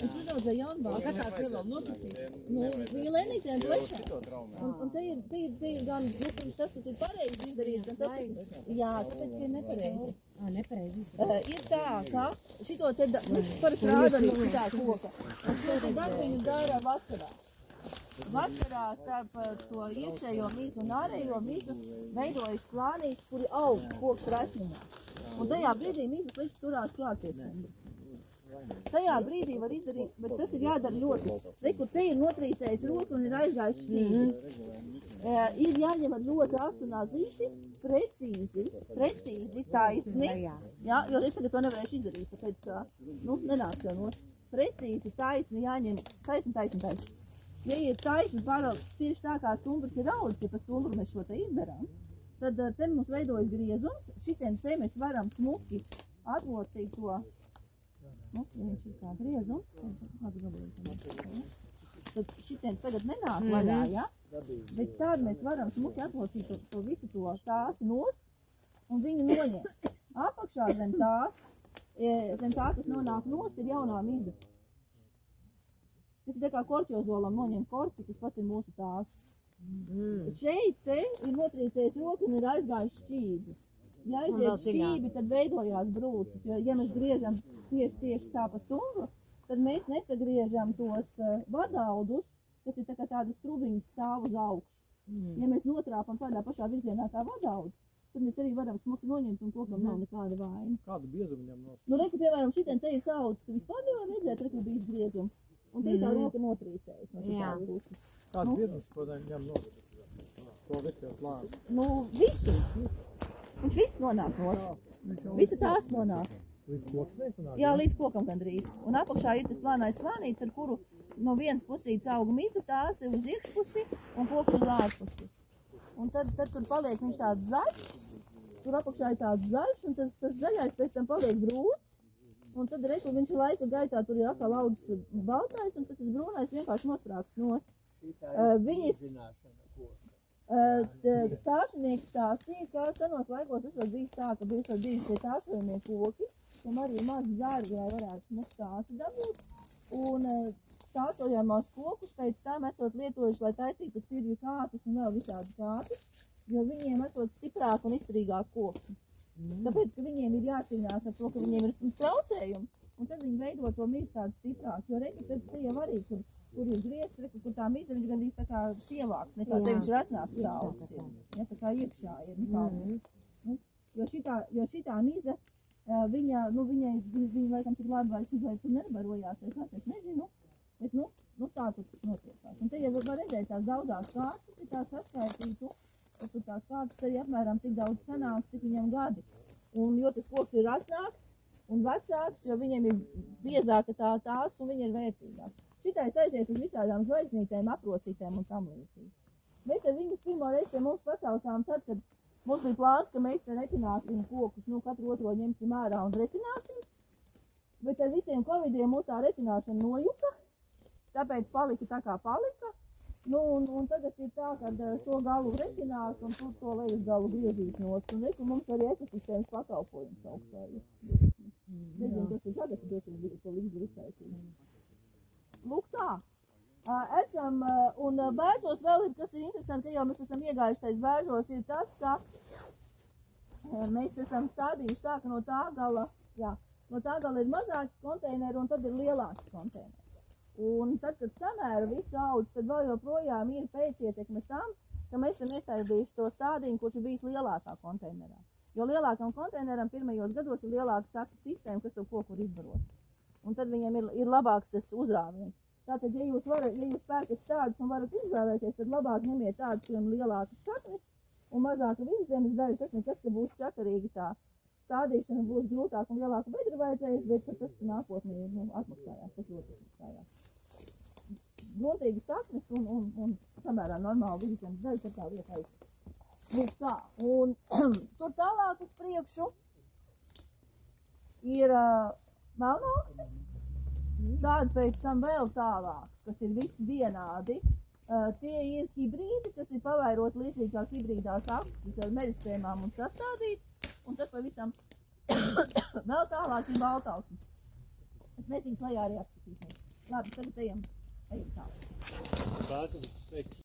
Uzaudzēja jaunbārs. Kā tāds vēl noticīs? Viņa lēnītēm plešā. Un te ir gan tas, kas ir pareizi izdarīts, gan tas, kas... Jā, tāpēc, ka ir nepareizi. Nepareizi. Ir tā, ka šito te... Parasti rāda arī šitā koka. Un šo te darbiņu dara vasarā. Vasarā starp to iekšējo mīzu un ārējo mīzu veidojas slānītes, kuri aug koks rasnumā. Un tajā brīdī mīzas liks turās klāties. Tajā brīdī var izdarīt, bet tas ir jādara ļoti. Rekur, te ir notrīcējis roku un ir aizgājis šķīvi. Ir jāņem ar ļoti asu nazīti, precīzi, taisni. Jā, jo es tagad to nevarēšu izdarīt, tāpēc, ka, nenāks jau no. Precīzi, taisni jāņem, taisni. Ja ir taisni paraugs tieši tā kā stumbrs ir audzis, ja pa stumbru mēs šo te izdarām, tad te mums veidojas griezums. Šitiem te mēs varam smuki atlocīt to. Viņš ir kā griezums. Tad šitiem tagad nenāk vaļā, ja? Bet tad mēs varam smuki atlocīt to visu to tāsi nost un viņu noņemt. Apakšā zem tā, kas nonāk nost, ir jaunā miza. Tas ir tā kā korķozolam noņem korķi, tas pats ir mūsu tās. Šeit te ir notrīcējis roku un ir aizgājis šķībi. Ja aiziet šķībi, tad veidojās brūces, jo ja mēs griežam tieši tā pa stumbru, tad mēs nesagriežam tos vadaudus, kas ir tā kā tādas trubiņas stāv uz augšu. Ja mēs notrāpam tādā pašā virzienā kā vadaudu, tad mēs arī varam smuki noņemt un kokam nav nekāda vaina. Kādu biezumu viņam nost? Reku, piemēram, šitien te ir saudzes, ka vispār nevar redzēt, reku bijis griezums. Un te ir tā roka notrīcējas no šitās puses. Kāds biezums, ko viņam nost? To visu jau plānu. Visu. Viņš viss nonāk nost. Visa tās nonāk. Līdz koks nesanāk? Jā, līdz kokam gandrīz. Un apakšā ir tas plānais slānīts, ar kuru no vienas pusītes auga misa tās ir uz iekšpusi un koks uz ārpusi. Un tad tur paliek viņš tāds zaļš. Tur apakšā ir tāds zaļš, un tas zaļais pēc tam paliek brūts. Un tad reku viņš laika gaitā tur ir atkal audzis baltais, un tad tas brūnais vienkārši nosprāks nost. Tāšinieks stāstīja, ka senos laikos esot bijis tā, ka esot bijis tie tāšojumie koki, kam arī ir maz zārgi, lai varētu smukt tāsi dabūt. Un tāšojamās kokus pēc tam esot lietojuši, lai taisītu cirvju kātus un vēl visādi kātus, jo viņiem esot stiprāk un izturīgāk koksni. Tāpēc, ka viņiem ir jācīnās ar to, ka viņiem ir traucējumi, un tad viņi veido to mizu tādu stiprāk, jo reku, te jau arī, kur ir griezts, reku, kur tā miza, viņš gandrīz tā kā sievāks, nekā te viņš rasnāks saucis ir, ja, tā kā iekšā ir, jo šitā miza, viņa laikam tik labi vai tur nebarojās, vai kāds, es nezinu, bet, tā tur tas notiekās. Un te jau var redzēt tās daudzās kārtas, ja tā saskaitītu, tur tās kārtas arī apmēram tik daudz sanāk, cik viņam gadi. Un jo tas koks ir rasnāks un vecāks, jo viņiem ir biezāka tās un viņi ir vērtīgāk. Šitais aiziet uz visādām zvaigznītēm, aprocītēm un tam līdzīgi. Mēs ar viņus pirmo reizi pie mums pasaucām tad, kad mums bija plāns, ka mēs te retināsim kokus, katru otro ņemsim ārā un retināsim. Bet ar visiem covidiem mūs tā retināšana nojuka, tāpēc palika tā kā palika. Un tagad ir tā, ka šo galu retinās un tur to lejas galu griezīs nost. Un reku mums arī ekosistēmas pakalpojums augšā ir. Nezinu, kas ir tagad, dosim to līdzi iztaisīt. Lūk tā. Esam, un bēržos vēl ir, kas ir interesanti, jau mēs esam iegājuši tais bēržos, ir tas, ka mēs esam stādījuši tā, ka no tā gala ir mazāki konteineri un tad ir lielāki konteineri. Un tad, kad samēra visu audz, tad vēl joprojām ir pēcietekme tam, ka mēs esam iestādījuši to stādījumu, kurš ir bijis lielākā konteinerā. Jo lielākam konteineram pirmajos gados ir lielāka saku sistēma, kas to koku var izbarot. Un tad viņiem ir labāks tas uzrāviens. Tātad, ja jūs pērkat tādus un varat izvēlēties, tad labāk ņemiet tādus, kuriem lielākas saknes un mazāka virszemes daļa. Tas nekas, ka būs čakarīgi tā stādīšana, būs grūtāk un lielāku bedru vajadzējas, bet tas nākotnē atmaksājās, tas ļoti atmaksājās. Grotīgas saknes un samērā normāli virszemes daļa, tad tā vieta aiziet. Lūk tā, un tur tālāk uz priekšu ir melnaugsnes. Tāda pēc tam vēl tālāk, kas ir visi vienādi. Tie ir hibrīdi, kas ir pavairot līdzīgi kā hibrīdās akses ar meļasēmām un sastādīt. Un tad pavisam vēl tālāk ir baltauksnes. Mēs viņus lejā arī apskatīsimies. Labi, tagad ejam tālāk. Tās ir teiks.